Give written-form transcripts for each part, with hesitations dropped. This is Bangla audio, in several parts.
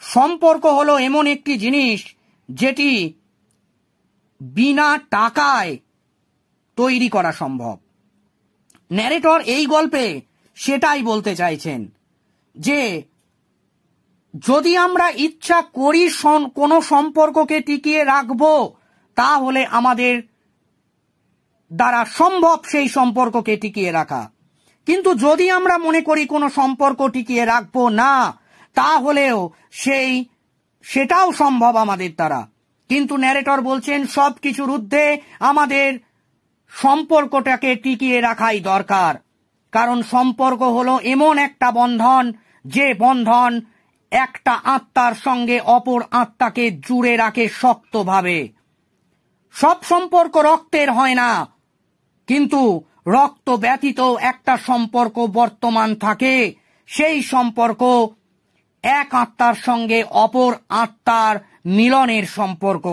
সম্পর্ক হলো এমন একটি জিনিস যেটি বিনা টাকায় তৈরি করা সম্ভব। ন্যারেটর এই গল্পে সেটাই বলতে চাইছেন যে যদি আমরা ইচ্ছা করি কোনো সম্পর্ককে টিকিয়ে রাখব, তাহলে আমাদের দ্বারা সম্ভব সেই সম্পর্ককে টিকিয়ে রাখা। কিন্তু যদি আমরা মনে করি কোনো সম্পর্ক টিকিয়ে রাখবো না, তাহলেও সেটাও সম্ভব আমাদের দ্বারা। কিন্তু ন্যারেটর বলছেন সব কিছুর ঊর্ধ্বে আমাদের সম্পর্কটাকে টিকিয়ে রাখাই দরকার, কারণ সম্পর্ক হলো এমন একটা বন্ধন যে বন্ধন একটা আত্মার সঙ্গে অপর আত্মাকে জুড়ে রাখে শক্তভাবে। সব সম্পর্ক রক্তের হয় না, কিন্তু রক্ত ব্যতীত একটা সম্পর্ক বর্তমান থাকে। সেই সম্পর্ক এক আত্মার সঙ্গে অপর আত্মার মিলনের সম্পর্ক।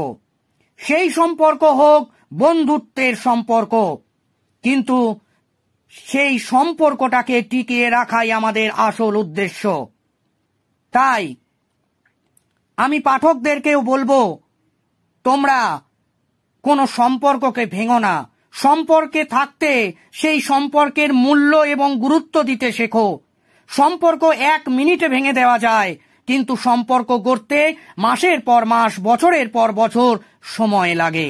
সেই সম্পর্ক হোক বন্ধুত্বের সম্পর্ক, কিন্তু সেই সম্পর্কটাকে টিকিয়ে রাখাই আমাদের আসল উদ্দেশ্য। তাই আমি পাঠকদেরকেও বলবো, তোমরা কোনো সম্পর্ককে ভেঙো না। সম্পর্কে থাকতে সেই সম্পর্কের মূল্য এবং গুরুত্ব দিতে শেখো। সম্পর্ক 1 মিনিটে ভেঙে দেওয়া যায়, কিন্তু সম্পর্ক গড়তে মাসের পর মাস, বছরের পর বছর সময় লাগে।